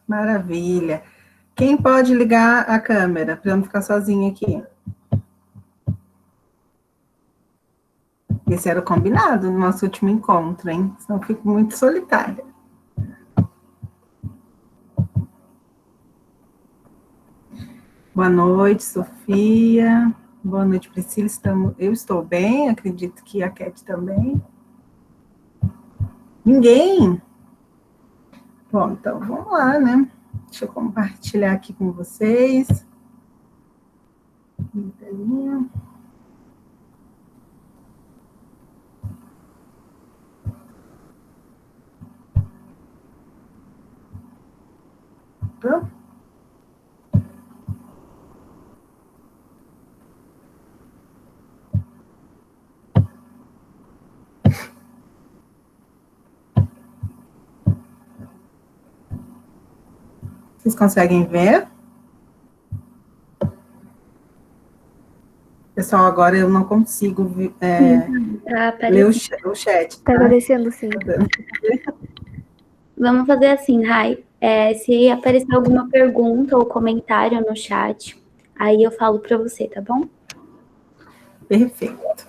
Maravilha. Quem pode ligar a câmera para eu não ficar sozinha aqui? Esse era o combinado no nosso último encontro, hein? Senão eu fico muito solitária. Boa noite, Sofia. Boa noite, Priscila. Eu estou bem, acredito que a Cat também. Ninguém? Bom, então vamos lá, né? Deixa eu compartilhar aqui com vocês. Pronto. Vocês conseguem ver? Pessoal, agora eu não consigo ler o chat. Tá aparecendo, sim. Vamos fazer assim, Rai. Se aparecer alguma pergunta ou comentário no chat, aí eu falo para você, tá bom? Perfeito.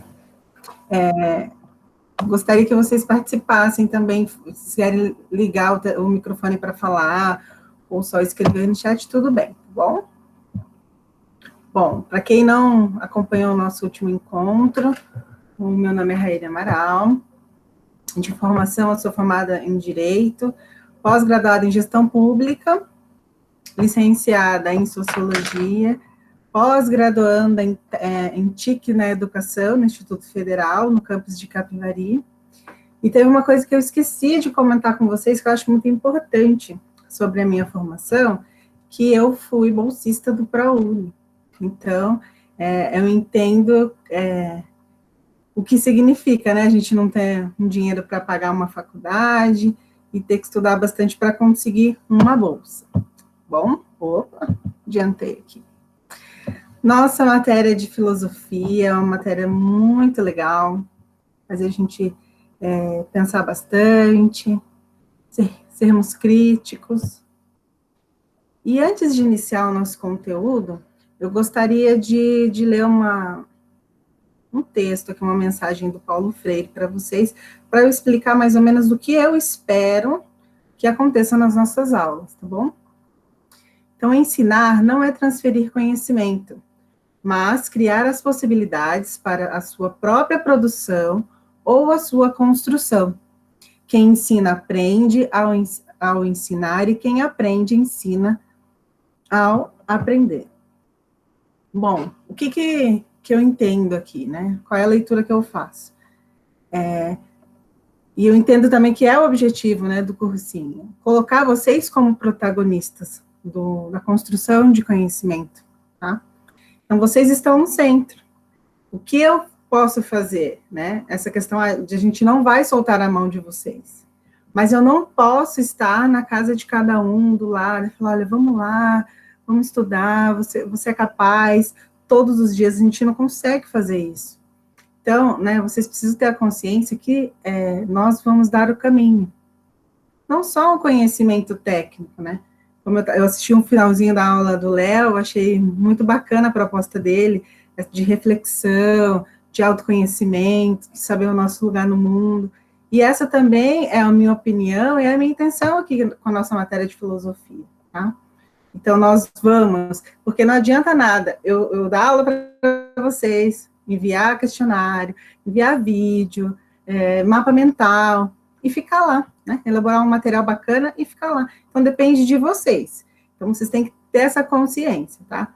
Gostaria que vocês participassem também, se quiserem ligar o microfone para falar, ou só escrever no chat, tudo bem, tá bom? Bom, para quem não acompanhou o nosso último encontro, o meu nome é Raíra Amaral, de formação, eu sou formada em Direito, pós-graduada em Gestão Pública, licenciada em Sociologia, pós-graduanda em TIC na Educação, no Instituto Federal, no campus de Capivari. E teve uma coisa que eu esqueci de comentar com vocês, que eu acho muito importante sobre a minha formação, que eu fui bolsista do ProUni. Então, eu entendo o que significa, né? A gente não ter um dinheiro para pagar uma faculdade e ter que estudar bastante para conseguir uma bolsa. Bom, adiantei aqui. Nossa matéria de filosofia é uma matéria muito legal, faz a gente pensar bastante, sermos críticos. E antes de iniciar o nosso conteúdo, eu gostaria de ler um texto aqui, uma mensagem do Paulo Freire para vocês, para eu explicar mais ou menos o que eu espero que aconteça nas nossas aulas, tá bom? Então, ensinar não é transferir conhecimento, mas criar as possibilidades para a sua própria produção ou a sua construção. Quem ensina aprende ao ensinar, e quem aprende ensina ao aprender. Bom, o que eu entendo aqui, né? Qual é a leitura que eu faço? E eu entendo também que é o objetivo, né, do cursinho, colocar vocês como protagonistas da construção de conhecimento, tá? Então, vocês estão no centro. O que eu posso fazer, né? Essa questão de a gente não vai soltar a mão de vocês. Mas eu não posso estar na casa de cada um, do lado, e falar, olha, vamos lá, vamos estudar, você é capaz, todos os dias a gente não consegue fazer isso. Então, né, vocês precisam ter a consciência que nós vamos dar o caminho. Não só o conhecimento técnico, né? Como eu assisti um finalzinho da aula do Léo, achei muito bacana a proposta dele, de reflexão, de autoconhecimento, de saber o nosso lugar no mundo. E essa também é a minha opinião e é a minha intenção aqui com a nossa matéria de filosofia, tá? Então, nós vamos, porque não adianta nada eu dar aula para vocês, enviar questionário, enviar vídeo, mapa mental, e ficar lá, né? Elaborar um material bacana e ficar lá. Então, depende de vocês. Então, vocês têm que ter essa consciência, tá?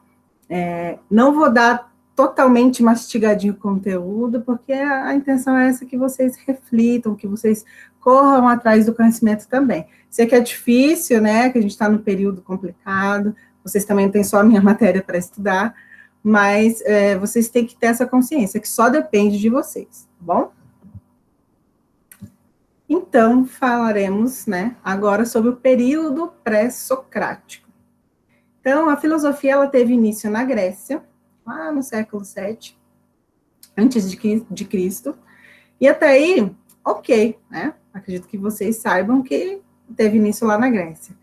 Não vou dar totalmente mastigadinho o conteúdo, porque a intenção é essa, que vocês reflitam, que vocês corram atrás do conhecimento também. Sei que é difícil, né, que a gente está num período complicado, vocês também têm só a minha matéria para estudar, mas vocês têm que ter essa consciência, que só depende de vocês, tá bom? Então, falaremos, né, agora sobre o período pré-socrático. Então, a filosofia, ela teve início na Grécia, lá no século VII, antes de Cristo, e até aí, ok, né? Acredito que vocês saibam que teve início lá na Grécia.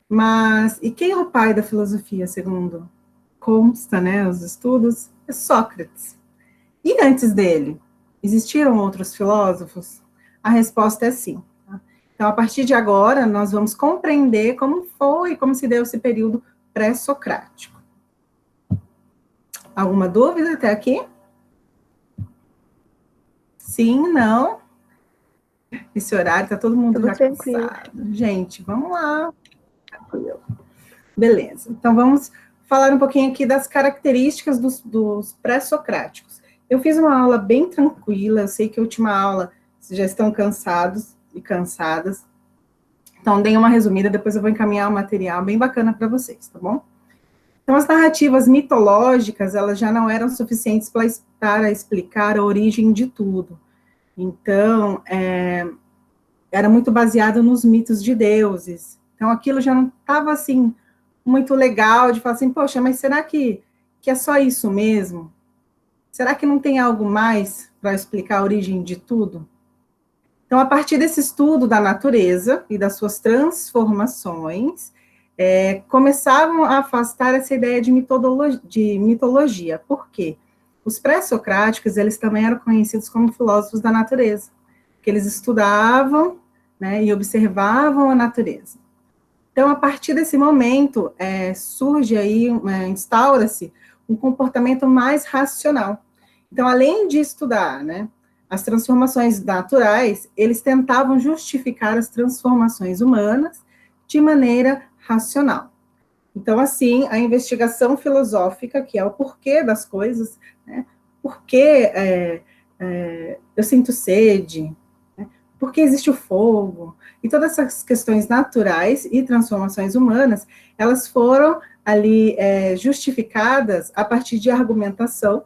Mas, e quem é o pai da filosofia, segundo consta, né, os estudos? É Sócrates. E antes dele, existiram outros filósofos? A resposta é sim. Tá? Então, a partir de agora, nós vamos compreender como se deu esse período pré-socrático. Alguma dúvida até aqui? Sim, não? Esse horário, está todo mundo já cansado. Gente, vamos lá. Beleza. Então, vamos falar um pouquinho aqui das características dos pré-socráticos. Eu fiz uma aula bem tranquila, eu sei que a última aula vocês já estão cansados e cansadas. Então, dei uma resumida, depois eu vou encaminhar um material bem bacana para vocês, tá bom? Então, as narrativas mitológicas, elas já não eram suficientes para explicar a origem de tudo. Então, era muito baseado nos mitos de deuses. Então, aquilo já não estava, assim, muito legal de falar assim, poxa, mas será que é só isso mesmo? Será que não tem algo mais para explicar a origem de tudo? Então, a partir desse estudo da natureza e das suas transformações, começavam a afastar essa ideia de mitologia. Por quê? Os pré-socráticos, eles também eram conhecidos como filósofos da natureza, porque eles estudavam, né, e observavam a natureza. Então, a partir desse momento, surge aí, instaura-se um comportamento mais racional. Então, além de estudar, né, as transformações naturais, eles tentavam justificar as transformações humanas de maneira racional. Então, assim, a investigação filosófica, que é o porquê das coisas, né, por que eu sinto sede, né, por que existe o fogo, e todas essas questões naturais e transformações humanas, elas foram ali justificadas a partir de argumentação.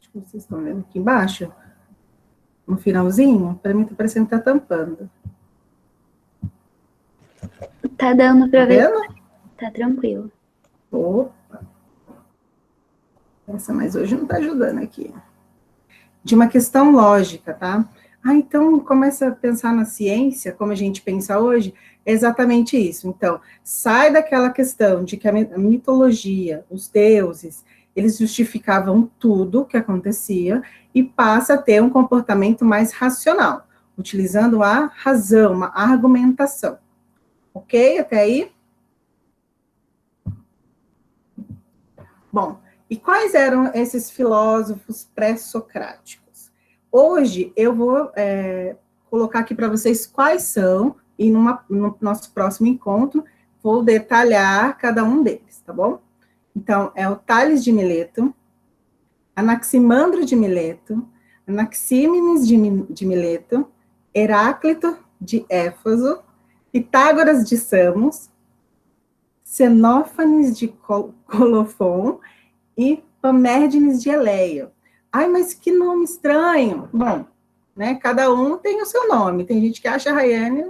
Acho que vocês estão vendo aqui embaixo, no finalzinho, para mim está parecendo que está tampando. Tá dando para ver. Vendo? Tá tranquilo. Opa. Essa, mas hoje não está ajudando aqui. De uma questão lógica, tá? Então começa a pensar na ciência, como a gente pensa hoje, é exatamente isso. Então, sai daquela questão de que a mitologia, os deuses, eles justificavam tudo o que acontecia e passa a ter um comportamento mais racional, utilizando a razão, uma argumentação. Ok? Até aí? Bom, e quais eram esses filósofos pré-socráticos? Hoje eu vou colocar aqui para vocês quais são, e no nosso próximo encontro vou detalhar cada um deles, tá bom? Então, é o Tales de Mileto, Anaximandro de Mileto, Anaxímenes de Mileto, Heráclito de Éfeso, Pitágoras de Samos, Xenófanes de Colofon e Pamérgenes de Eleia. Ai, mas que nome estranho. Bom, né, cada um tem o seu nome. Tem gente que acha Rayane,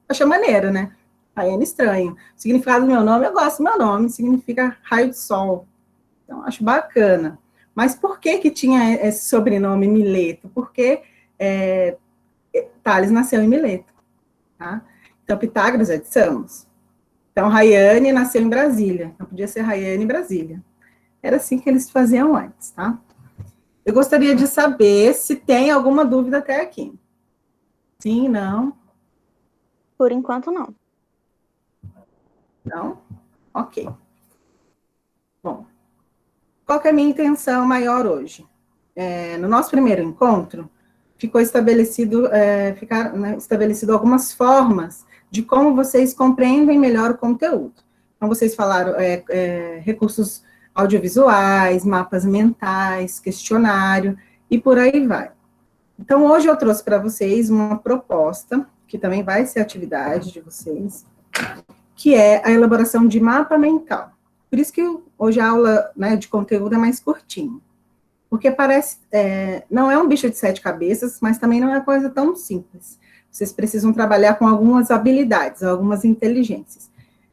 acha maneiro, né? Rayane estranho. O significado do meu nome, eu gosto do meu nome, significa raio de sol. Então, acho bacana. Mas por que tinha esse sobrenome Mileto? Porque Tales nasceu em Mileto. Tá? Então, Pitágoras é de Samos. Então, Rayane nasceu em Brasília. Não podia ser Rayane em Brasília. Era assim que eles faziam antes, tá? Eu gostaria de saber se tem alguma dúvida até aqui. Sim, não? Por enquanto, não. Não? Ok. Bom, qual que é a minha intenção maior hoje? No nosso primeiro encontro, ficaram estabelecido algumas formas de como vocês compreendem melhor o conteúdo. Então, vocês falaram recursos audiovisuais, mapas mentais, questionário, e por aí vai. Então, hoje eu trouxe para vocês uma proposta, que também vai ser atividade de vocês, que é a elaboração de mapa mental. Por isso que hoje a aula, né, de conteúdo é mais curtinha. Porque parece, não é um bicho de 7 cabeças, mas também não é coisa tão simples. Vocês precisam trabalhar com algumas habilidades, algumas inteligências.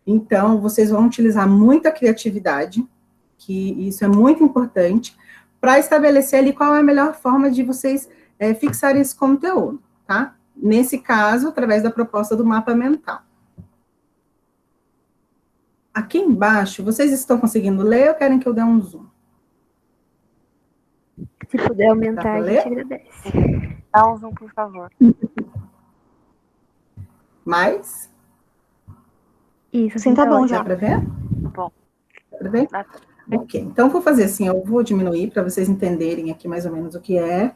Então, vocês vão utilizar muita criatividade, que isso é muito importante, para estabelecer ali qual é a melhor forma de vocês fixarem esse conteúdo, tá? Nesse caso, através da proposta do mapa mental. aqui embaixo, vocês estão conseguindo ler ou querem que eu dê um zoom? Se puder aumentar, a gente ler? agradece. Dá um zoom, por favor. Mais? Isso, Sim, tá bom ótimo. já. Dá para ver? Bom. Dá para ver? Dá. Ok, então vou fazer assim, eu vou diminuir para vocês entenderem aqui mais ou menos o que é,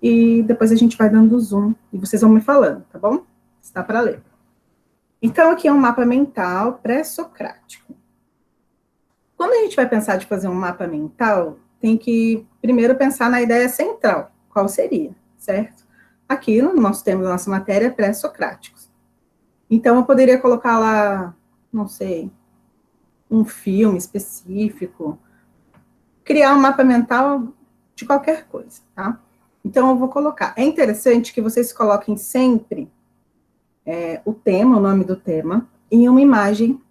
e depois a gente vai dando zoom, e vocês vão me falando, tá bom? Está para ler. Então, aqui é um mapa mental pré-socrático. Quando a gente vai pensar de fazer um mapa mental, tem que primeiro pensar na ideia central, qual seria, certo? Aqui nós temos a nossa matéria pré-socráticos. Então, eu poderia colocar lá, não sei, um filme específico, criar um mapa mental de qualquer coisa, tá? Então, eu vou colocar. É interessante que vocês coloquem sempre o tema, o nome do tema, em uma imagem,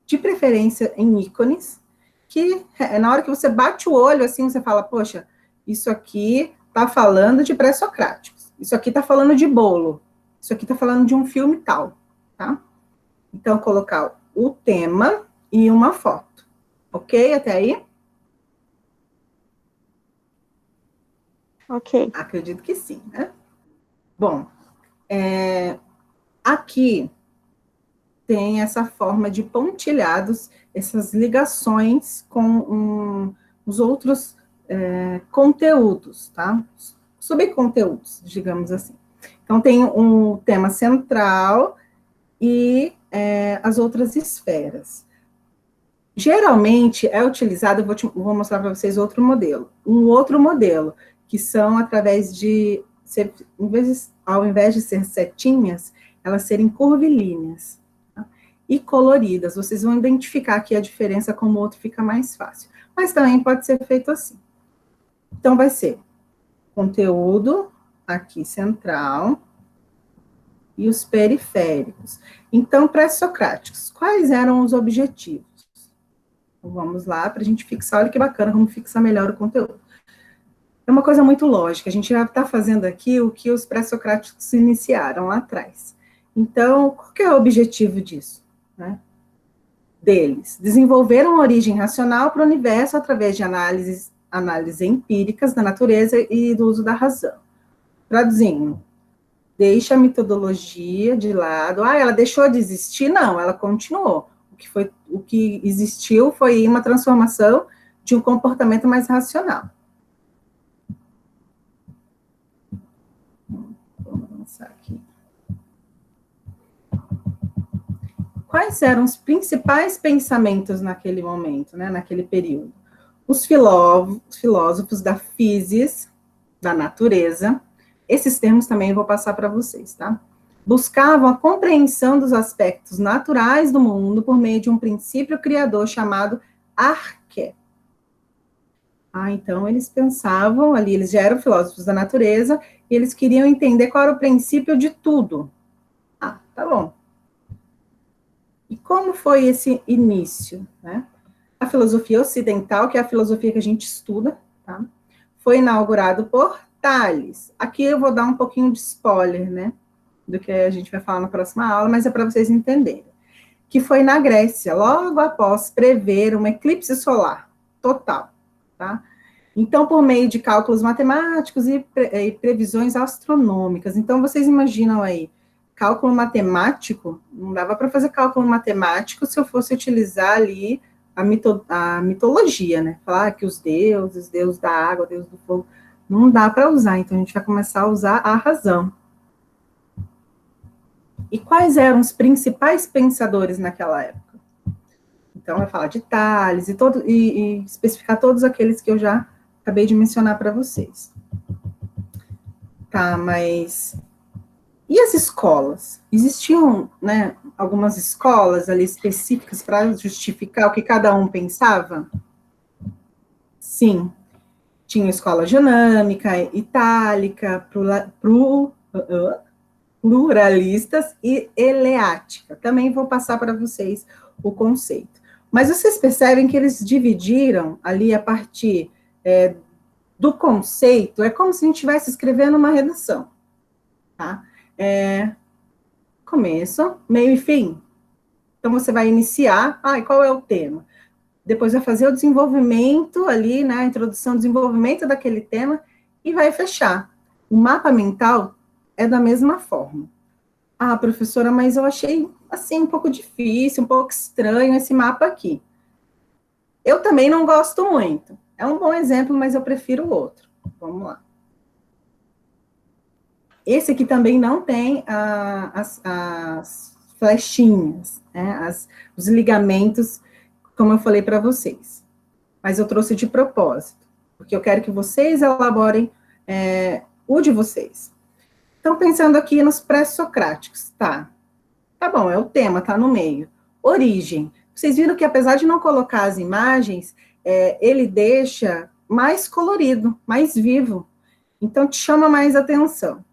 de preferência em ícones, que na hora que você bate o olho, assim, você fala, poxa, isso aqui tá falando de pré-socráticos, isso aqui tá falando de bolo, isso aqui tá falando de um filme tal, tá? Então, colocar o tema e uma foto. Ok? Até aí? Ok. Acredito que sim, né? Bom, aqui tem essa forma de pontilhados, essas ligações com os outros conteúdos, tá? Subconteúdos, digamos assim. Então, tem um tema central e as outras esferas. Geralmente é utilizado, vou mostrar para vocês outro modelo. Um outro modelo, que são através de, ao invés de ser setinhas, elas serem curvilíneas, tá? E coloridas. Vocês vão identificar aqui a diferença, como o outro fica mais fácil. Mas também pode ser feito assim. Então, vai ser conteúdo aqui central e os periféricos. Então, pré-socráticos, quais eram os objetivos? Então, vamos lá, para a gente fixar, olha que bacana como fixar melhor o conteúdo. É uma coisa muito lógica, a gente já está fazendo aqui o que os pré-socráticos iniciaram lá atrás. Então, qual que é o objetivo disso, né? Deles? Desenvolveram uma origem racional para o universo através de análises empíricas da natureza e do uso da razão. Traduzindo, deixa a metodologia de lado. Ah, ela deixou de existir? Não, ela continuou. O que existiu foi uma transformação de um comportamento mais racional. Vamos avançar aqui. Quais eram os principais pensamentos naquele momento, né, naquele período? Os filósofos da physis, da natureza, esses termos também eu vou passar para vocês, tá? Buscavam a compreensão dos aspectos naturais do mundo por meio de um princípio criador chamado arqué. Então eles pensavam ali, eles já eram filósofos da natureza, e eles queriam entender qual era o princípio de tudo. Tá bom. E como foi esse início, né? A filosofia ocidental, que é a filosofia que a gente estuda, tá? Foi inaugurado por Tales. Aqui eu vou dar um pouquinho de spoiler, né? Do que a gente vai falar na próxima aula, mas é para vocês entenderem. Que foi na Grécia, logo após prever um eclipse solar total, tá? Então, por meio de cálculos matemáticos e previsões astronômicas. Então, vocês imaginam aí, cálculo matemático, não dava para fazer cálculo matemático se eu fosse utilizar ali a mitologia, né? Falar que os deuses, deus da água, deus do fogo, não dá para usar. Então, a gente vai começar a usar a razão. E quais eram os principais pensadores naquela época? Então, vai falar de Tales e especificar todos aqueles que eu já acabei de mencionar para vocês. Tá, mas... E as escolas? Existiam, né, algumas escolas ali específicas para justificar o que cada um pensava? Sim. Tinha escola janâmica, itálica, pluralistas e eleática. Também vou passar para vocês o conceito. Mas vocês percebem que eles dividiram ali a partir do conceito, é como se a gente estivesse escrevendo uma redação, tá? Começo, meio e fim. Então, você vai iniciar, e qual é o tema? Depois vai fazer o desenvolvimento ali, né, a introdução, desenvolvimento daquele tema, e vai fechar. O mapa mental é da mesma forma. Professora, mas eu achei, assim, um pouco difícil, um pouco estranho esse mapa aqui. Eu também não gosto muito. É um bom exemplo, mas eu prefiro o outro. Vamos lá. Esse aqui também não tem as flechinhas, né, os ligamentos, como eu falei para vocês. Mas eu trouxe de propósito, porque eu quero que vocês elaborem o de vocês. Então, pensando aqui nos pré-socráticos, tá bom, é o tema, tá no meio. Origem. Vocês viram que, apesar de não colocar as imagens, ele deixa mais colorido, mais vivo. Então, te chama mais atenção.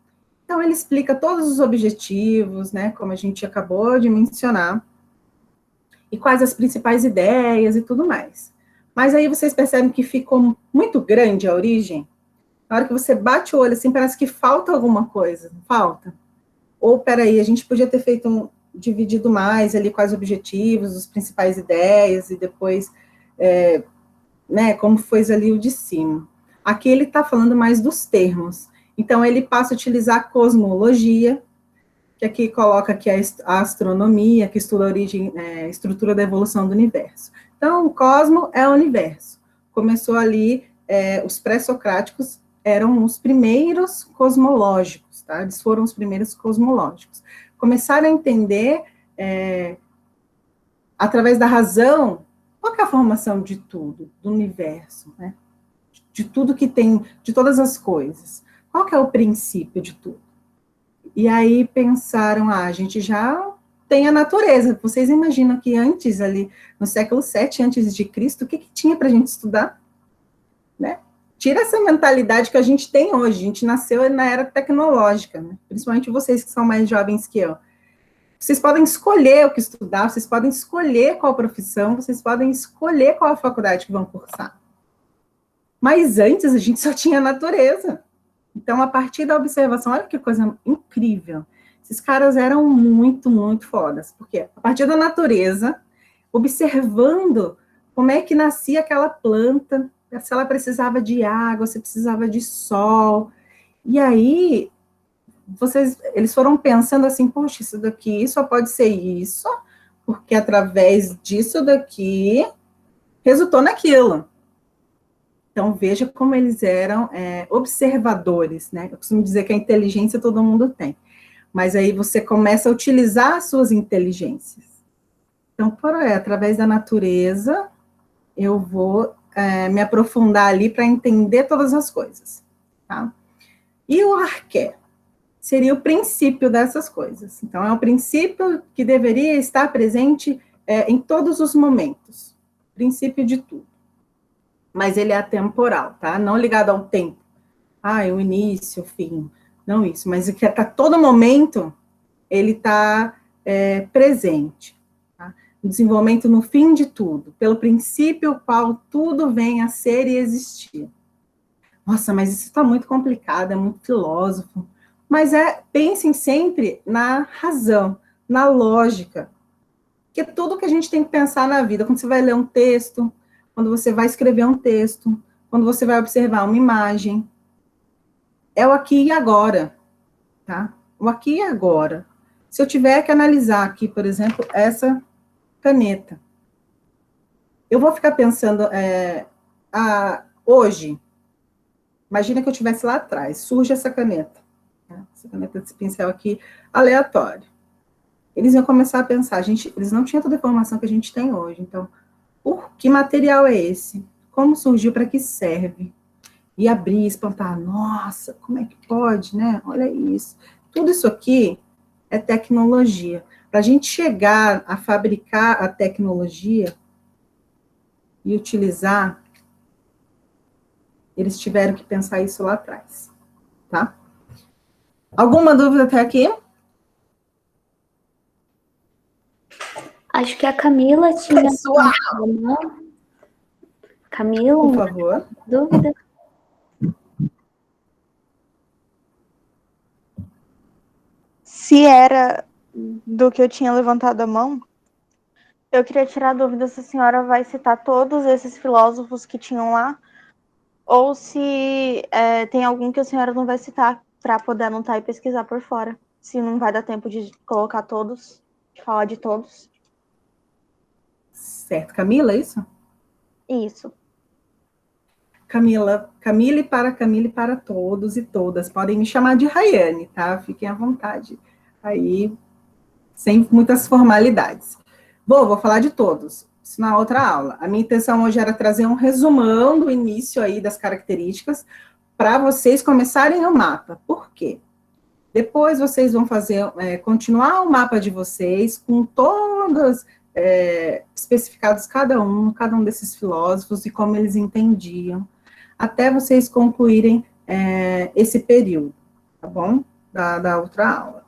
Então, ele explica todos os objetivos, né, como a gente acabou de mencionar, e quais as principais ideias e tudo mais. Mas aí vocês percebem que ficou muito grande a origem? Na hora que você bate o olho, assim, parece que falta alguma coisa, não falta? Ou, peraí, a gente podia ter feito dividido mais ali quais objetivos, as principais ideias, e depois, né, como foi ali o de cima. Aqui ele está falando mais dos termos. Então, ele passa a utilizar a cosmologia, que aqui coloca aqui a astronomia, que estuda a origem, estrutura da evolução do universo. Então, o cosmo é o universo. Começou ali, os pré-socráticos eram os primeiros cosmológicos, tá? Eles foram os primeiros cosmológicos. Começaram a entender, através da razão, qual é a formação de tudo, do universo, né? De tudo que tem, de todas as coisas. Qual que é o princípio de tudo? E aí pensaram, a gente já tem a natureza. Vocês imaginam que antes, ali, no século VII antes de Cristo, o que tinha para a gente estudar? Né? Tira essa mentalidade que a gente tem hoje. A gente nasceu na era tecnológica, né? Principalmente vocês que são mais jovens que eu. Vocês podem escolher o que estudar, vocês podem escolher qual profissão, vocês podem escolher qual a faculdade que vão cursar. Mas antes a gente só tinha a natureza. Então, a partir da observação, olha que coisa incrível. Esses caras eram muito, muito fodas. Porque a partir da natureza, observando como é que nascia aquela planta, se ela precisava de água, se precisava de sol. E aí, eles foram pensando assim, poxa, isso daqui só pode ser isso, porque através disso daqui, resultou naquilo. Então, veja como eles eram observadores, né? Eu costumo dizer que a inteligência todo mundo tem. Mas aí você começa a utilizar as suas inteligências. Então, através da natureza, eu vou me aprofundar ali para entender todas as coisas. Tá? E o arqué seria o princípio dessas coisas. Então, é o princípio que deveria estar presente em todos os momentos. Princípio de tudo. Mas ele é atemporal, tá? Não ligado ao tempo. O início, o fim. Não isso, mas que a todo momento ele está presente. Tá? O desenvolvimento no fim de tudo, pelo princípio qual tudo vem a ser e existir. Nossa, mas isso está muito complicado, é muito filósofo. Mas pensem sempre na razão, na lógica. Que é tudo que a gente tem que pensar na vida. Quando você vai ler um texto, quando você vai escrever um texto, quando você vai observar uma imagem, é o aqui e agora, tá? O aqui e agora. Se eu tiver que analisar aqui, por exemplo, essa caneta, eu vou ficar pensando, hoje, imagina que eu estivesse lá atrás, surge essa caneta, tá? Essa caneta desse pincel aqui, aleatório. Eles iam começar a pensar, eles não tinham toda a informação que a gente tem hoje, então, que material é esse? Como surgiu? Para que serve? E abrir, espantar. Nossa, como é que pode, né? Olha isso. Tudo isso aqui é tecnologia. Para a gente chegar a fabricar a tecnologia e utilizar, eles tiveram que pensar isso lá atrás. Tá? Alguma dúvida até aqui? Acho que a Camila tinha... Pessoal! Camila, por favor. Dúvida? Se era do que eu tinha levantado a mão, Eu queria tirar a dúvida se a senhora vai citar todos esses filósofos que tinham lá, ou se tem algum que a senhora não vai citar para poder anotar e pesquisar por fora. Se não vai dar tempo de colocar todos, de falar de todos. Certo, Camila, é isso? Isso. Camille para todos e todas. Podem me chamar de Rayane, tá? Fiquem à vontade. Aí, sem muitas formalidades. Vou falar de todos. Isso na outra aula. A minha intenção hoje era trazer um resumão do início aí das características para vocês começarem o mapa. Por quê? Depois vocês vão fazer, continuar o mapa de vocês com todas especificados cada um desses filósofos e como eles entendiam, até vocês concluírem esse período, tá bom? Da outra aula.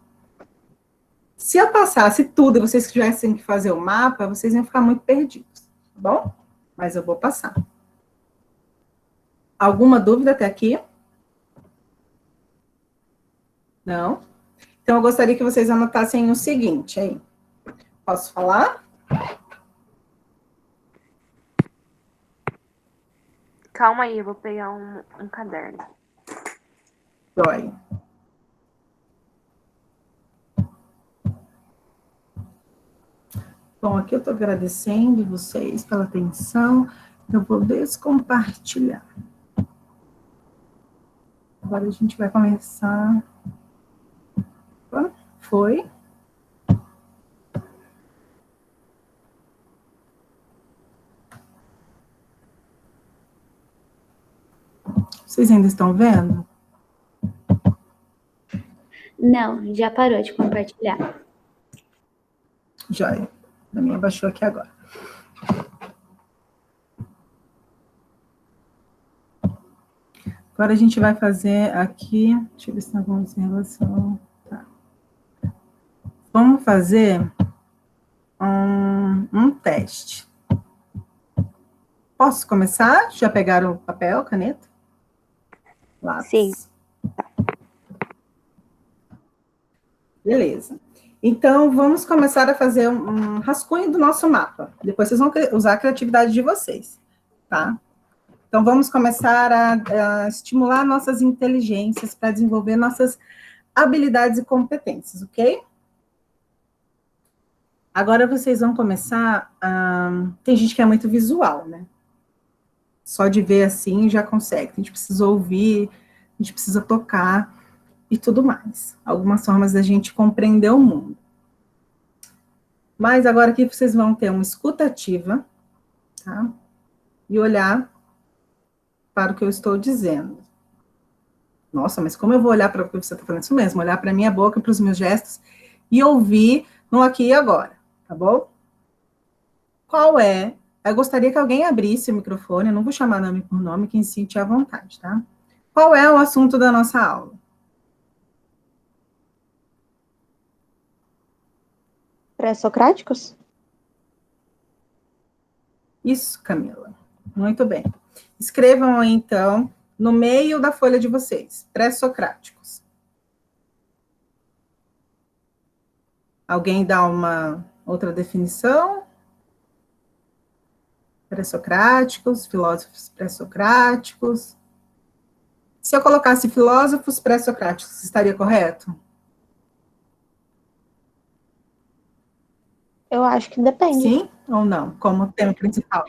Se eu passasse tudo e vocês tivessem que fazer o mapa, vocês iam ficar muito perdidos, tá bom? Mas eu vou passar. Alguma dúvida até aqui? Não? Então, eu gostaria que vocês anotassem o seguinte aí. Posso falar? Calma aí, eu vou pegar um caderno. Joia. Bom, aqui eu estou agradecendo vocês pela atenção. Eu vou descompartilhar. Agora a gente vai começar. Opa, foi. Vocês ainda estão vendo? Não, já parou de compartilhar. Joia. A minha baixou aqui agora. Agora a gente vai fazer aqui. Deixa eu ver se tem alguma observação. Tá. Vamos fazer um teste. Posso começar? Já pegaram o papel, caneta? Lápis? Sim. Beleza. Então, vamos começar a fazer um rascunho do nosso mapa. Depois vocês vão usar a criatividade de vocês, tá? Então, vamos começar a estimular nossas inteligências para desenvolver nossas habilidades e competências, ok? Agora vocês vão começar a... Tem gente que é muito visual, né? Só de ver assim já consegue. A gente precisa ouvir, a gente precisa tocar e tudo mais. Algumas formas da gente compreender o mundo. Mas agora aqui vocês vão ter uma escuta ativa, tá? E olhar para o que eu estou dizendo. Nossa, mas como eu vou olhar para o que você está falando? Isso mesmo, olhar para a minha boca, para os meus gestos e ouvir no aqui e agora, tá bom? Qual é? Eu gostaria que alguém abrisse o microfone, eu não vou chamar nome por nome, quem se sentir à vontade, tá? Qual é o assunto da nossa aula? Pré-socráticos? Isso, Camila. Muito bem. Escrevam, então, no meio da folha de vocês, pré-socráticos. Alguém dá uma outra definição? Pré-socráticos, filósofos pré-socráticos. Se eu colocasse filósofos pré-socráticos, estaria correto? Eu acho que depende. Sim ou não? Como tema principal.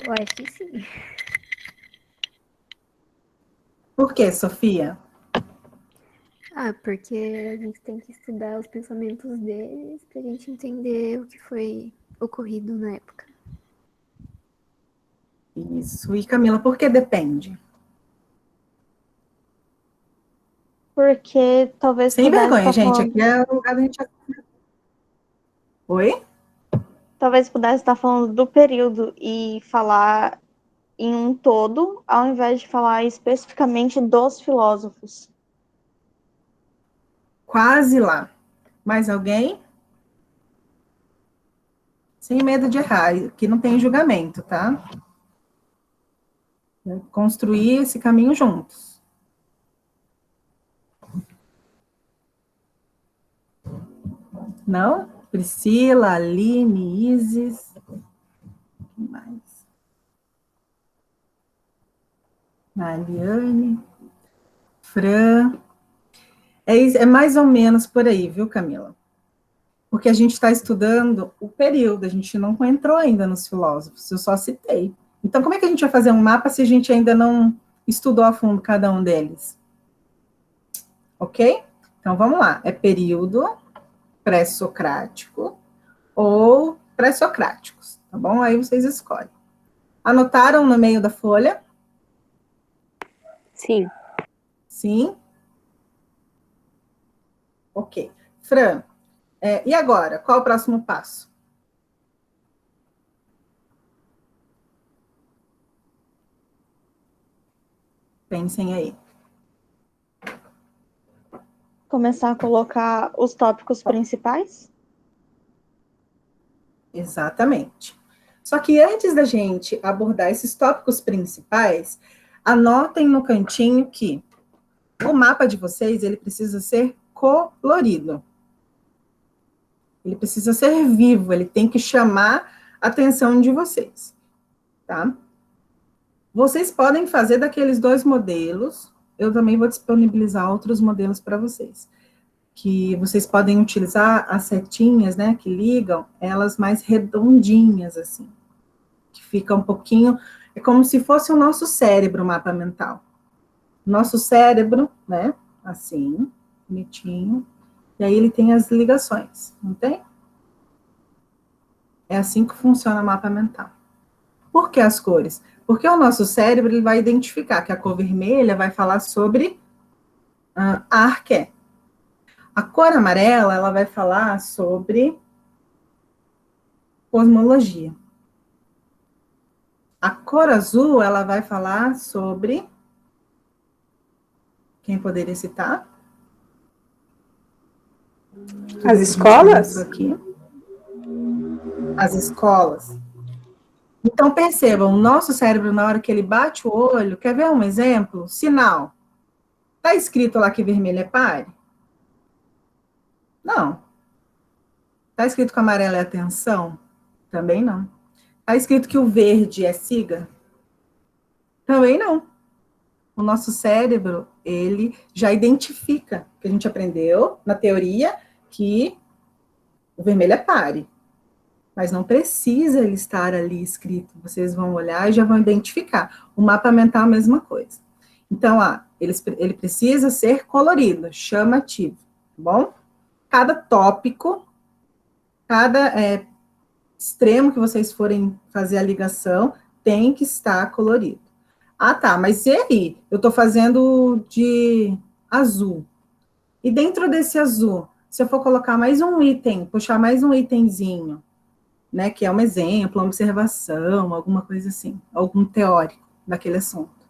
Eu acho que sim. Por quê, Sofia? Porque a gente tem que estudar os pensamentos deles para a gente entender o que foi ocorrido na época. Isso. E Camila, por que depende? Porque talvez Sem pudesse vergonha, estar gente. falando... Aqui é o lugar da gente... Oi? Talvez pudesse estar falando do período e falar em um todo, ao invés de falar especificamente dos filósofos. Quase lá. Mais alguém? Sem medo de errar. Aqui não tem julgamento, tá? Construir esse caminho juntos. Não? Priscila, Aline, Isis. Quem mais? Mariane, Fran. É mais ou menos por aí, viu, Camila? Porque a gente está estudando o período, a gente não entrou ainda nos filósofos, eu só citei. Então, como é que a gente vai fazer um mapa se a gente ainda não estudou a fundo cada um deles? Ok? Então, vamos lá. É período pré-socrático ou pré-socráticos, tá bom? Aí vocês escolhem. Anotaram no meio da folha? Sim. Sim? Ok. Fran, e agora? Qual o próximo passo? Pensem aí. Começar a colocar os tópicos principais? Exatamente. Só que antes da gente abordar esses tópicos principais, anotem no cantinho que o mapa de vocês, ele precisa ser colorido. Ele precisa ser vivo, ele tem que chamar a atenção de vocês, tá? Vocês podem fazer daqueles 2 modelos, eu também vou disponibilizar outros modelos para vocês, que vocês podem utilizar as setinhas, né, que ligam, elas mais redondinhas, assim, que fica um pouquinho, é como se fosse o nosso cérebro, o mapa mental. Nosso cérebro, né, assim, bonitinho, e aí ele tem as ligações, não tem? É assim que funciona o mapa mental. Por que as cores? Porque o nosso cérebro ele vai identificar que a cor vermelha vai falar sobre arqué. A cor amarela, ela vai falar sobre cosmologia. A cor azul, ela vai falar sobre... Quem poderia citar? As escolas? Aqui. As escolas. Então, percebam, o nosso cérebro, na hora que ele bate o olho, quer ver um exemplo? Sinal. Está escrito lá que vermelho é pare? Não. Está escrito que o amarelo é atenção? Também não. Está escrito que o verde é siga? Também não. O nosso cérebro, ele já identifica, que a gente aprendeu na teoria, que o vermelho é pare. Mas não precisa ele estar ali escrito. Vocês vão olhar e já vão identificar. O mapa mental é a mesma coisa. Então, ele precisa ser colorido, chamativo, tá bom? Cada tópico, cada extremo que vocês forem fazer a ligação, tem que estar colorido. Ah, tá, mas e aí? Eu estou fazendo de azul. E dentro desse azul, se eu for colocar mais um item, puxar mais um itemzinho, né, que é um exemplo, uma observação, alguma coisa assim, algum teórico daquele assunto.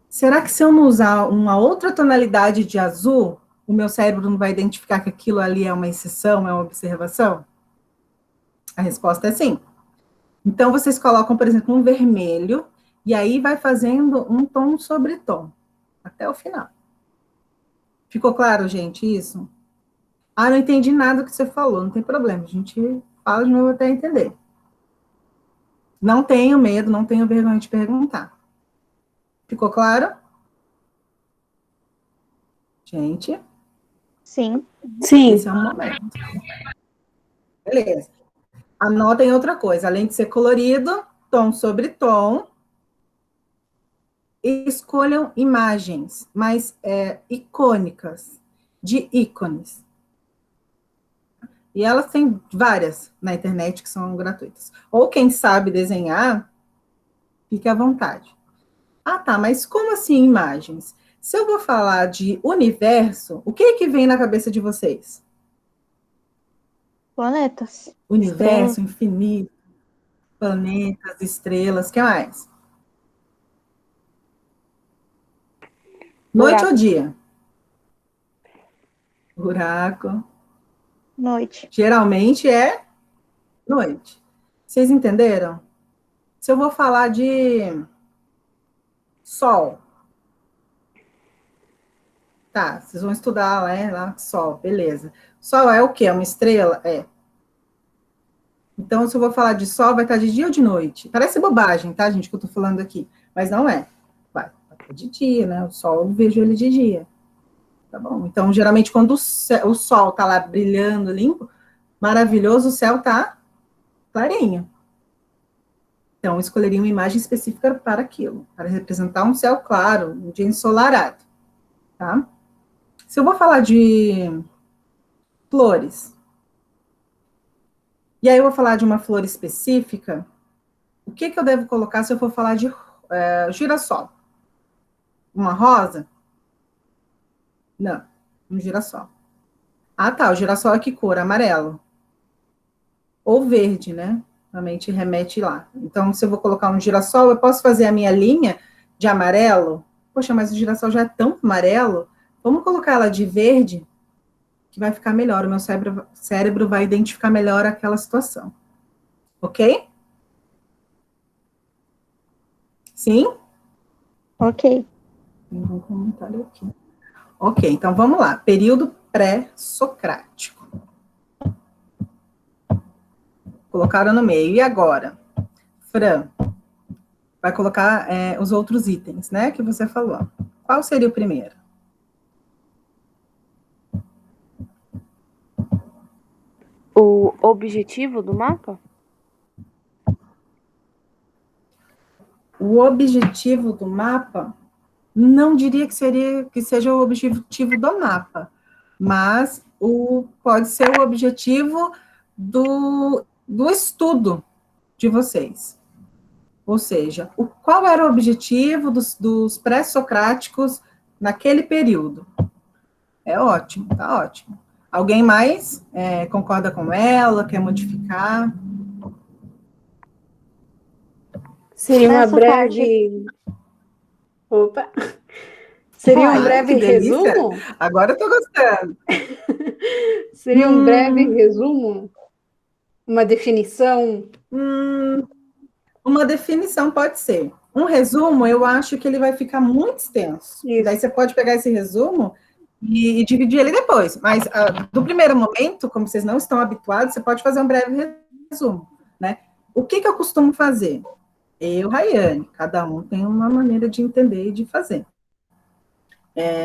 Será que se eu não usar uma outra tonalidade de azul, o meu cérebro não vai identificar que aquilo ali é uma exceção, é uma observação? A resposta é sim. Então, vocês colocam, por exemplo, um vermelho, e aí vai fazendo um tom sobre tom, até o final. Ficou claro, gente, isso? Ah, não entendi nada do que você falou, não tem problema, a gente fala de novo até entender. Não tenho medo, não tenho vergonha de perguntar. Ficou claro? Gente? Sim. Sim. Esse é o momento. Beleza. Anotem outra coisa, além de ser colorido, tom sobre tom, escolham imagens mais icônicas, de ícones. E elas têm várias na internet que são gratuitas. Ou quem sabe desenhar, fique à vontade. Ah, tá, mas como assim imagens? Se eu vou falar de universo, o que é que vem na cabeça de vocês? Planetas. Universo, Estrelas. infinito, planetas, estrelas, o que mais? Noite Buraco. ou dia? Buraco. Noite. Geralmente é noite. Vocês entenderam? Se eu vou falar de sol, Tá, vocês vão estudar lá, Sol, beleza. Sol é o quê? É uma estrela? É. Então, se eu vou falar de Sol, vai estar de dia ou de noite? Parece bobagem, tá, gente, que eu tô falando aqui. Mas não é. Vai estar de dia, né? O Sol, eu vejo ele de dia. Tá bom? Então, geralmente, quando o Sol tá lá brilhando, limpo, maravilhoso, o céu tá clarinho. Então, eu escolheria uma imagem específica para aquilo, para representar um céu claro, um dia ensolarado, tá? Se eu vou falar de flores, e aí eu vou falar de uma flor específica, o que eu devo colocar se eu for falar de girassol? Uma rosa? Não, um girassol. Ah, tá, o girassol é que cor? Amarelo. Ou verde, né? Também te remete lá. Então, se eu vou colocar um girassol, eu posso fazer a minha linha de amarelo? Poxa, mas o girassol já é tão amarelo. Vamos colocar ela de verde, que vai ficar melhor. O meu cérebro vai identificar melhor aquela situação. Ok? Sim? Ok. Tem um comentário aqui. Ok, então vamos lá. Período pré-socrático. Colocaram no meio. E agora? Fran, vai colocar os outros itens, né, que você falou. Qual seria o primeiro? O objetivo do mapa? O objetivo do mapa, não diria que seja o objetivo do mapa, mas pode ser o objetivo do estudo de vocês. Ou seja, qual era o objetivo dos pré-socráticos naquele período? É ótimo, tá ótimo. Alguém mais concorda com ela, quer modificar? Seria uma Nessa parte- breve. Opa! Seria um breve que delícia. resumo? Agora eu tô gostando. Seria um breve resumo? Uma definição? Uma definição pode ser. Um resumo, eu acho que ele vai ficar muito extenso. Isso. Daí você pode pegar esse resumo e dividir ele depois. Mas, do primeiro momento, como vocês não estão habituados, você pode fazer um breve resumo, né? O que eu costumo fazer? Eu, Rayane, cada um tem uma maneira de entender e de fazer.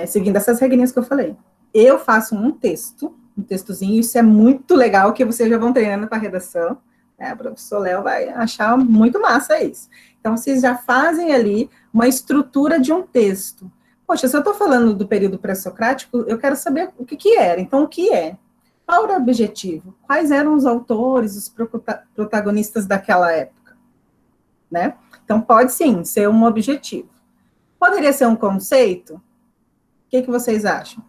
Seguindo essas regrinhas que eu falei. Eu faço um textozinho, isso é muito legal, que vocês já vão treinando para redação. O professor Léo vai achar muito massa isso. Então, vocês já fazem ali uma estrutura de um texto. Poxa, se eu estou falando do período pré-socrático, eu quero saber o que era. Então, o que é? Qual era o objetivo? Quais eram os autores, os protagonistas daquela época? Né? Então, pode sim ser um objetivo. Poderia ser um conceito? O que vocês acham?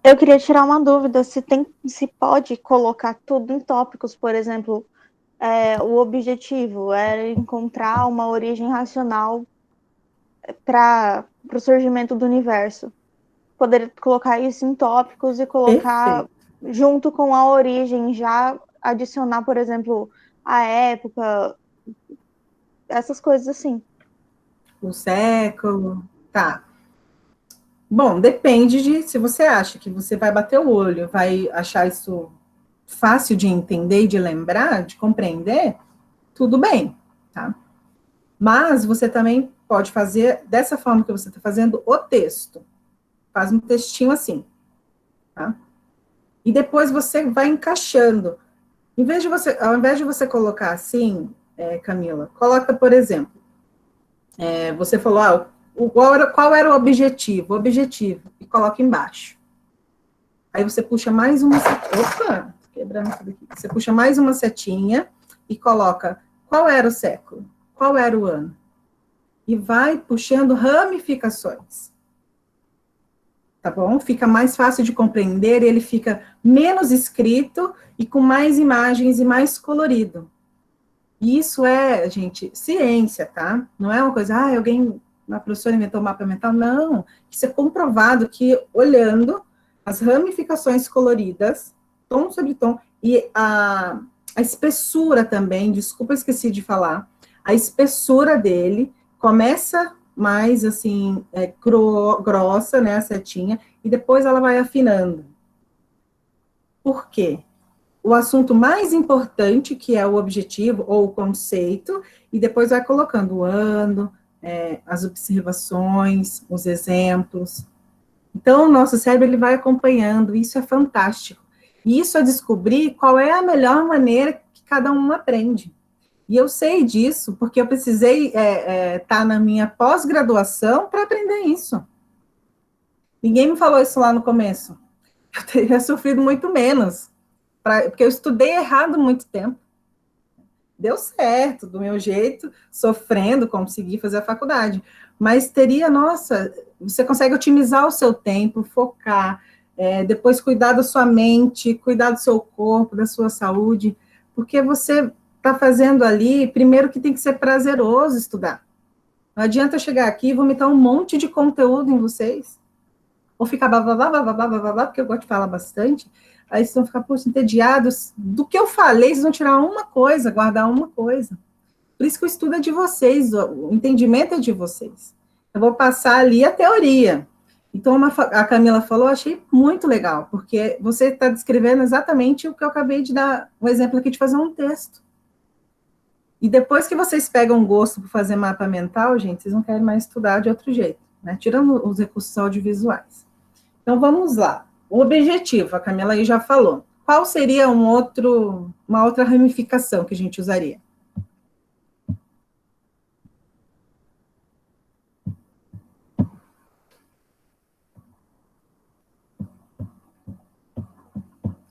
Eu queria tirar uma dúvida se pode colocar tudo em tópicos, por exemplo, o objetivo era encontrar uma origem racional para o surgimento do universo. Poderia colocar isso em tópicos e colocar junto com a origem, já adicionar, por exemplo, a época, essas coisas assim. O século, tá. Bom, depende de se você acha que você vai bater o olho, vai achar isso fácil de entender e de lembrar, de compreender, tudo bem, tá? Mas você também pode fazer dessa forma que você está fazendo o texto. Faz um textinho assim, tá? E depois você vai encaixando. Ao invés de você colocar assim, Camila, coloca, por exemplo, você falou, qual era o objetivo? O objetivo, e coloca embaixo. Aí você puxa mais uma setinha. Opa, quebrando tudo aqui. Você puxa mais uma setinha e coloca qual era o século, qual era o ano. E vai puxando ramificações. Tá bom? Fica mais fácil de compreender, ele fica menos escrito e com mais imagens e mais colorido. E isso gente, ciência, tá? Não é uma coisa, uma professora inventou o mapa mental, não. Isso é comprovado que, olhando as ramificações coloridas, tom sobre tom, e a espessura também, desculpa, esqueci de falar, a espessura dele começa mais, assim, grossa, né, a setinha, e depois ela vai afinando. Por quê? O assunto mais importante, que é o objetivo ou o conceito, e depois vai colocando o ano, as observações, os exemplos. Então, o nosso cérebro ele vai acompanhando, isso é fantástico. E isso é descobrir qual é a melhor maneira que cada um aprende. E eu sei disso porque eu precisei estar na minha pós-graduação para aprender isso. Ninguém me falou isso lá no começo. Eu teria sofrido muito menos, porque eu estudei errado muito tempo. Deu certo, do meu jeito, sofrendo, consegui fazer a faculdade. Mas teria, nossa, você consegue otimizar o seu tempo, focar, depois cuidar da sua mente, cuidar do seu corpo, da sua saúde, porque você está fazendo ali, primeiro que tem que ser prazeroso estudar. Não adianta eu chegar aqui e vomitar um monte de conteúdo em vocês, ou ficar blá, porque eu gosto de falar bastante, aí vocês vão ficar, poxa, entediados. Do que eu falei, vocês vão tirar uma coisa, guardar uma coisa. Por isso que o estudo é de vocês, o entendimento é de vocês. Eu vou passar ali a teoria. Então, a Camila falou, achei muito legal, porque você está descrevendo exatamente o que eu acabei de dar, um exemplo aqui de fazer um texto. E depois que vocês pegam gosto por fazer mapa mental, gente, vocês não querem mais estudar de outro jeito, né? Tirando os recursos audiovisuais. Então, vamos lá. O objetivo, a Camila aí já falou. Qual seria uma outra ramificação que a gente usaria?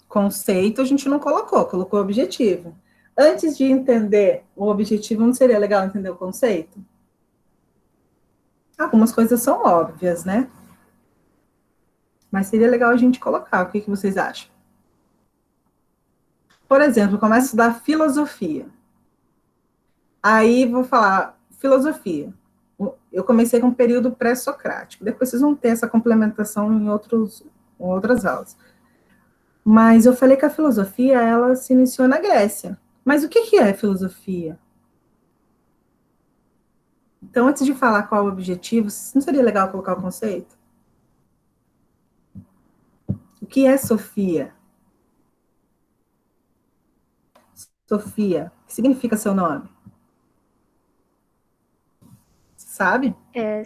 Conceito a gente não colocou objetivo. Antes de entender o objetivo, não seria legal entender o conceito? Algumas coisas são óbvias, né? Mas seria legal a gente colocar. O que vocês acham? Por exemplo, eu começo a estudar filosofia. Aí vou falar filosofia. Eu comecei com um período pré-socrático. Depois vocês vão ter essa complementação em outras aulas. Mas eu falei que a filosofia, ela se iniciou na Grécia. Mas o que é filosofia? Então, antes de falar qual é o objetivo, não seria legal colocar o conceito? O que é Sofia? Sofia, o que significa seu nome? Sabe?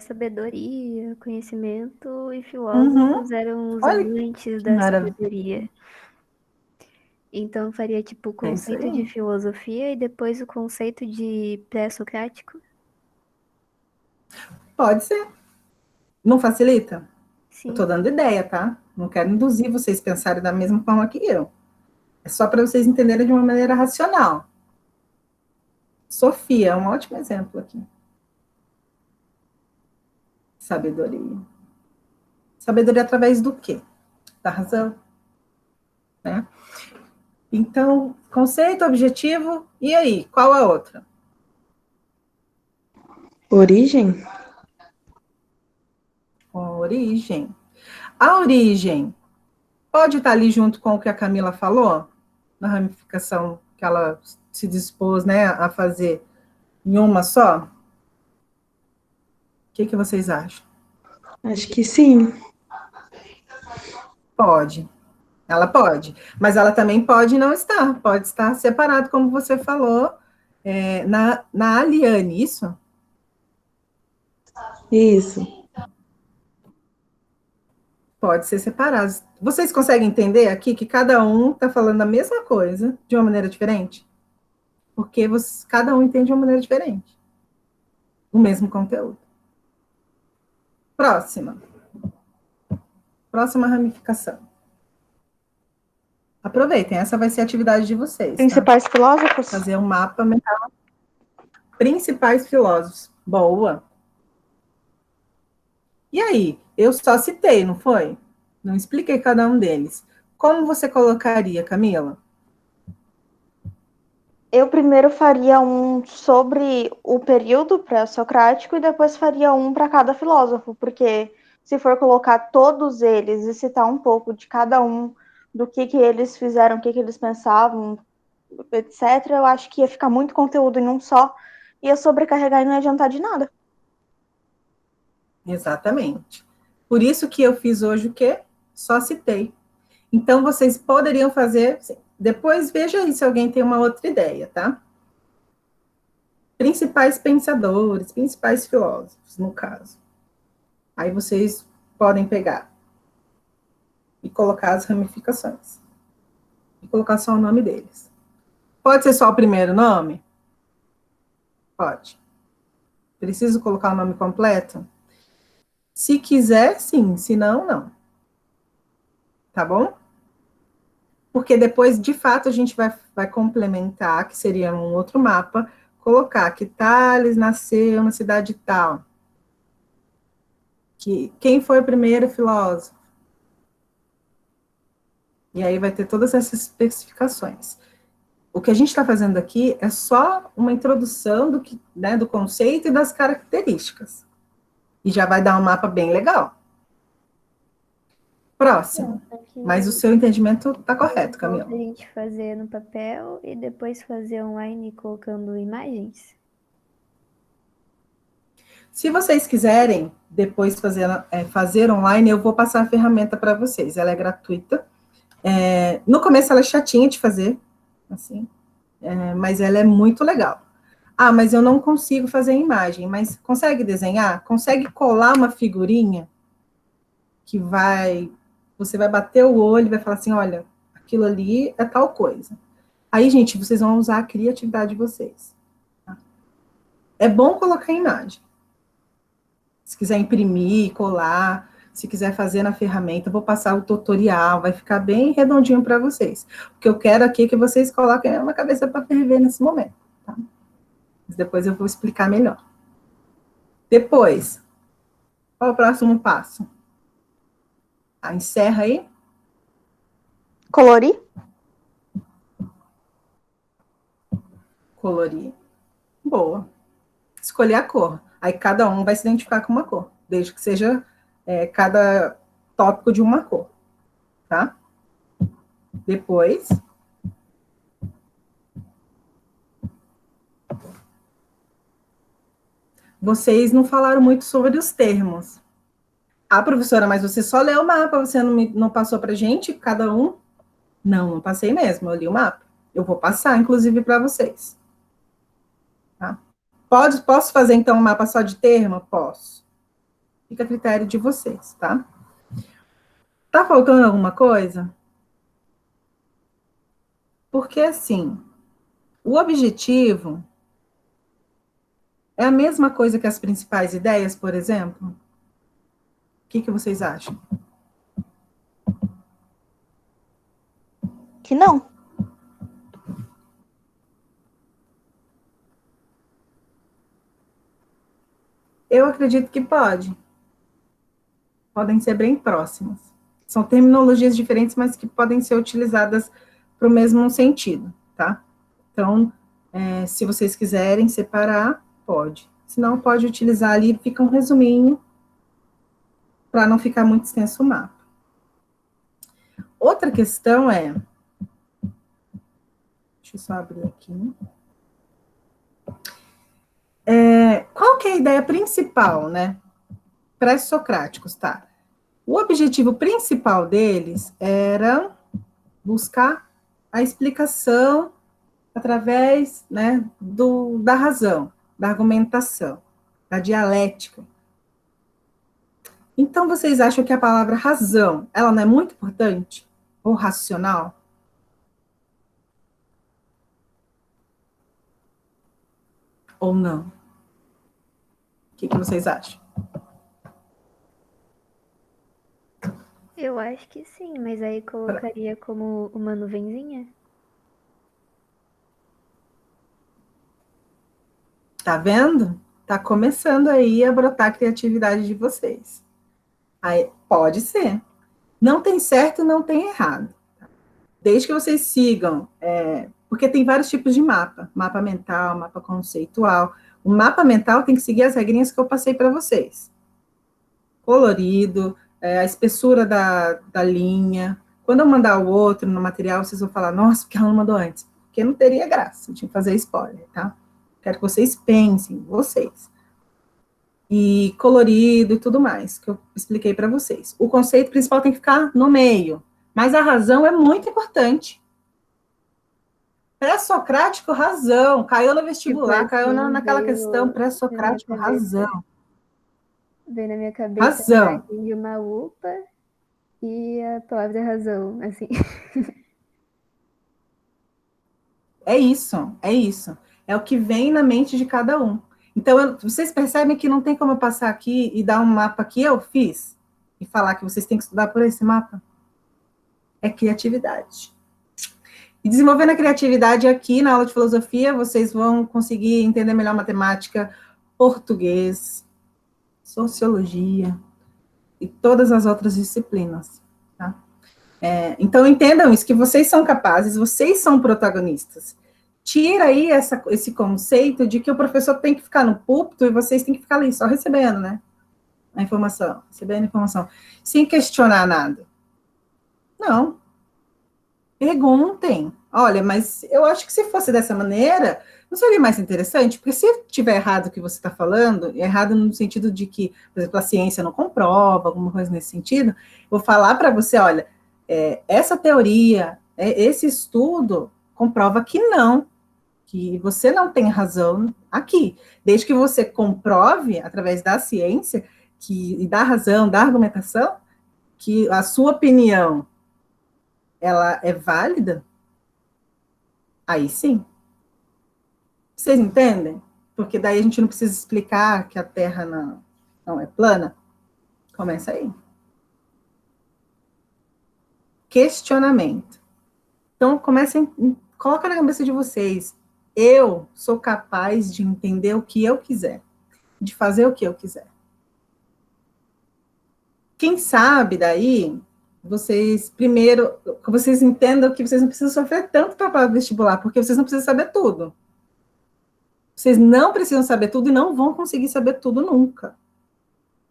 Sabedoria, conhecimento e filósofos eram os amantes da sabedoria. Então faria tipo o conceito de filosofia e depois o conceito de pré-socrático? Pode ser. Não facilita? Sim. Eu tô dando ideia, tá? Não quero induzir vocês a pensarem da mesma forma que eu. É só para vocês entenderem de uma maneira racional. Sofia é um ótimo exemplo aqui. Sabedoria. Sabedoria através do quê? Da razão. Né? Então, conceito, objetivo, e aí? Qual a outra? Origem? Origem. A origem pode estar ali junto com o que a Camila falou, na ramificação que ela se dispôs, né, a fazer em uma só? O que vocês acham? Acho que sim. Pode. Ela pode. Mas ela também pode não estar. Pode estar separado, como você falou, na Aliane, isso? Isso. Pode ser separado. Vocês conseguem entender aqui que cada um está falando a mesma coisa de uma maneira diferente? Porque cada um entende de uma maneira diferente. O mesmo conteúdo. Próxima ramificação. Aproveitem, essa vai ser a atividade de vocês. Principais filósofos? Fazer um mapa mental. Principais filósofos. Boa. E aí? Eu só citei, não foi? Não expliquei cada um deles. Como você colocaria, Camila? Eu primeiro faria um sobre o período pré-socrático e depois faria um para cada filósofo, porque se for colocar todos eles e citar um pouco de cada um, do que eles fizeram, o que eles pensavam, etc., eu acho que ia ficar muito conteúdo em um só, ia sobrecarregar e não ia adiantar de nada. Exatamente. Por isso que eu fiz hoje o quê? Só citei. Então, vocês poderiam fazer... Depois, veja aí se alguém tem uma outra ideia, tá? Principais pensadores, principais filósofos, no caso. Aí vocês podem pegar e colocar as ramificações. E colocar só o nome deles. Pode ser só o primeiro nome? Pode. Preciso colocar o nome completo? Se quiser, sim. Se não, não. Tá bom? Porque depois, de fato, a gente vai complementar, que seria um outro mapa, colocar que Tales nasceu na cidade tal. Quem foi o primeiro filósofo? E aí vai ter todas essas especificações. O que a gente está fazendo aqui é só uma introdução do conceito e das características. E já vai dar um mapa bem legal. Próximo. Mas o seu entendimento está correto, Camila. A gente fazer no papel e depois fazer online colocando imagens? Se vocês quiserem depois fazer online, eu vou passar a ferramenta para vocês. Ela é gratuita. No começo ela é chatinha de fazer, assim, mas ela é muito legal. Ah, mas eu não consigo fazer imagem. Mas consegue desenhar? Consegue colar uma figurinha que você vai bater o olho e vai falar assim, olha, aquilo ali é tal coisa. Aí, gente, vocês vão usar a criatividade de vocês. Tá? É bom colocar imagem. Se quiser imprimir, colar, se quiser fazer na ferramenta, eu vou passar o tutorial, vai ficar bem redondinho para vocês. O que eu quero aqui é que vocês coloquem uma cabeça para ferver nesse momento. Tá? Mas depois eu vou explicar melhor. Depois, qual é o próximo passo? Encerra aí. Colorir? Colorir. Boa. Escolher a cor. Aí cada um vai se identificar com uma cor, desde que seja cada tópico de uma cor, tá? Depois... Vocês não falaram muito sobre os termos. Ah, professora, mas você só leu o mapa, você não passou para gente, cada um? Não passei mesmo, eu li o mapa. Eu vou passar, inclusive, para vocês. Tá? Posso fazer, então, um mapa só de termo? Posso. Fica a critério de vocês, tá? Tá faltando alguma coisa? Porque, assim, o objetivo é a mesma coisa que as principais ideias, por exemplo? O que vocês acham? Que não. Eu acredito que pode. Podem ser bem próximas. São terminologias diferentes, mas que podem ser utilizadas para o mesmo sentido, tá? Então, se vocês quiserem separar, pode. Se não, pode utilizar ali, fica um resuminho, para não ficar muito extenso o mapa. Outra questão deixa eu só abrir aqui. Qual que é a ideia principal, né? Pré-socráticos, tá? O objetivo principal deles era buscar a explicação através, né, da razão, da argumentação, da dialética. Então, vocês acham que a palavra razão, ela não é muito importante? Ou racional? Ou não? O que vocês acham? Eu acho que sim, mas aí colocaria como uma nuvenzinha. Tá vendo? Tá começando aí a brotar a criatividade de vocês. Aí, pode ser. Não tem certo, não tem errado. Desde que vocês sigam, porque tem vários tipos de mapa. Mapa mental, mapa conceitual. O mapa mental tem que seguir as regrinhas que eu passei para vocês. Colorido, a espessura da linha. Quando eu mandar o outro no material, vocês vão falar, nossa, por que ela não mandou antes? Porque não teria graça, eu tinha que fazer spoiler, tá? Quero que vocês pensem, vocês. e colorido e tudo mais, que eu expliquei para vocês. O conceito principal tem que ficar no meio, mas a razão é muito importante. Pré-socrático, razão. Caiu no vestibular, Tipo caiu assim, naquela veio questão, na minha pré-socrático, cabeça, razão. veio na minha cabeça a Razão. imagem de uma UPA e a palavra razão, assim. É isso, é isso. É o que vem na mente de cada um. Então, vocês percebem que não tem como eu passar aqui e dar um mapa que eu fiz e falar que vocês têm que estudar por esse mapa? É criatividade. E desenvolvendo a criatividade aqui na aula de filosofia, vocês vão conseguir entender melhor matemática, português, sociologia e todas as outras disciplinas. Tá? Então, entendam isso, que vocês são capazes, vocês são protagonistas. Tira aí esse conceito de que o professor tem que ficar no púlpito e vocês têm que ficar ali, só recebendo, né? A informação, recebendo a informação, sem questionar nada. Não. Perguntem. Olha, mas eu acho que se fosse dessa maneira, não seria mais interessante? Porque se tiver errado o que você está falando, errado no sentido de que, por exemplo, a ciência não comprova, alguma coisa nesse sentido, vou falar para você, olha, essa teoria, esse estudo comprova que não, que você não tem razão aqui. Desde que você comprove, através da ciência, e da razão, da argumentação, que a sua opinião ela é válida, aí sim. Vocês entendem? Porque daí a gente não precisa explicar que a Terra não é plana. Começa aí. Questionamento. Então, coloca na cabeça de vocês, eu sou capaz de entender o que eu quiser, de fazer o que eu quiser. Quem sabe daí, vocês entendam que vocês não precisam sofrer tanto para o vestibular, porque vocês não precisam saber tudo. Vocês não precisam saber tudo e não vão conseguir saber tudo nunca.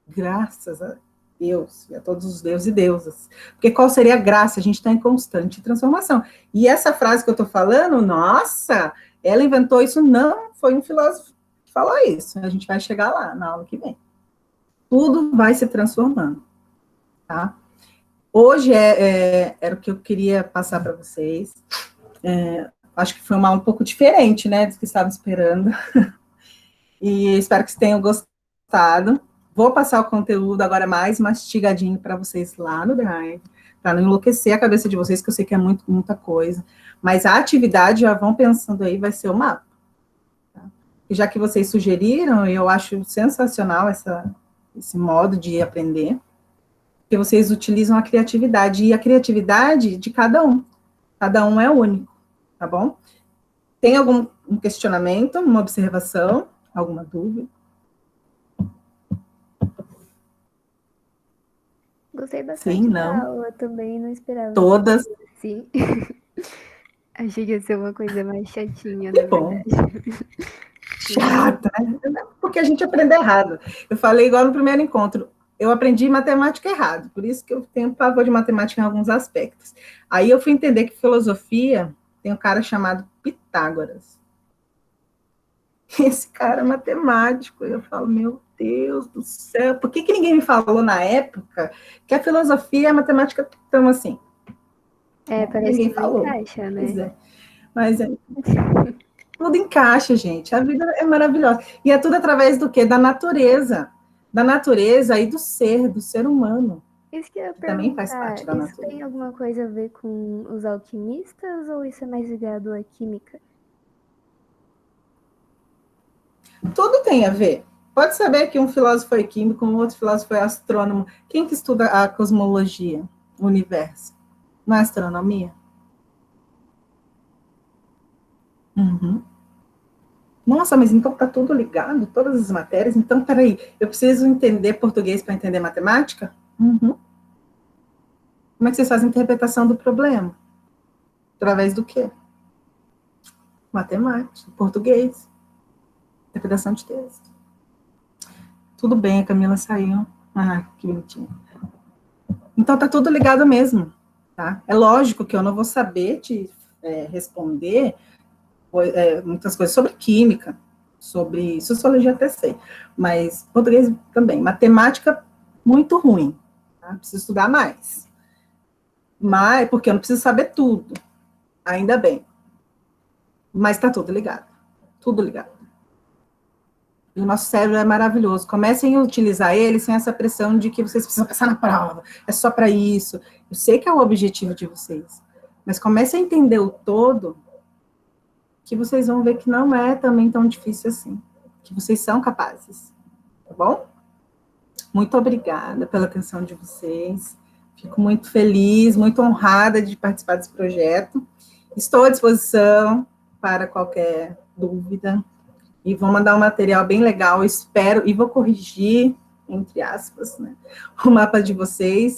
Graças a Deus e a todos os deuses e deusas. Porque qual seria a graça? A gente está em constante transformação. E essa frase que eu estou falando, nossa, ela inventou isso, não foi um filósofo que falou isso. A gente vai chegar lá na aula que vem. Tudo vai se transformando. Tá? Hoje era o que eu queria passar para vocês. Acho que foi uma aula um pouco diferente, né, do que estavam esperando. E espero que vocês tenham gostado. Vou passar o conteúdo agora mais mastigadinho para vocês lá no Drive, para não enlouquecer a cabeça de vocês, que eu sei que é muita coisa. Mas a atividade, já vão pensando aí, vai ser o mapa. Tá? E já que vocês sugeriram, eu acho sensacional esse modo de aprender, que vocês utilizam a criatividade, e a criatividade de cada um. Cada um é único, tá bom? Tem algum questionamento, uma observação, alguma dúvida? Gostei bastante Sim, da não. aula também, não esperava. Todas. Sim. Achei que ia ser uma coisa mais chatinha, Que na bom. verdade. Chata, né? Porque a gente aprende errado. Eu falei igual no primeiro encontro, eu aprendi matemática errado, por isso que eu tenho pavor de matemática em alguns aspectos. Aí eu fui entender que filosofia tem um cara chamado Pitágoras. Esse cara é matemático. Eu falo, meu Deus do céu, por que ninguém me falou na época que a filosofia e a matemática estão assim? Parece ninguém que falou. encaixa, né? Pois é. Mas tudo encaixa, gente. A vida é maravilhosa. E é tudo através do quê? Da natureza. Da natureza e do ser humano. Isso que eu ia também faz parte da natureza. Isso tem alguma coisa a ver com os alquimistas ou isso é mais ligado à química? Tudo tem a ver. Pode saber que um filósofo foi químico, um outro filósofo foi astrônomo. Quem que estuda a cosmologia, o universo? Não é astronomia? Uhum. Nossa, mas então tá tudo ligado, todas as matérias. Então, peraí, eu preciso entender português para entender matemática? Uhum. Como é que vocês fazem a interpretação do problema? Através do quê? Matemática, português, interpretação de texto. Tudo bem, a Camila saiu. Ah, que bonitinho. Então, tá tudo ligado mesmo, tá? É lógico que eu não vou saber te responder muitas coisas sobre química, sobre sociologia até sei, mas português também. Matemática, muito ruim, tá? Preciso estudar mais. Mas, porque eu não preciso saber tudo, ainda bem. Mas está tudo ligado. Tudo ligado. E o nosso cérebro é maravilhoso. Comecem a utilizar ele sem essa pressão de que vocês precisam passar na prova. É só para isso. Eu sei que é o objetivo de vocês. Mas comecem a entender o todo, que vocês vão ver que não é também tão difícil assim. Que vocês são capazes. Tá bom? Muito obrigada pela atenção de vocês. Fico muito feliz, muito honrada de participar desse projeto. Estou à disposição para qualquer dúvida. E vou mandar um material bem legal, espero, e vou corrigir, entre aspas, né, o mapa de vocês,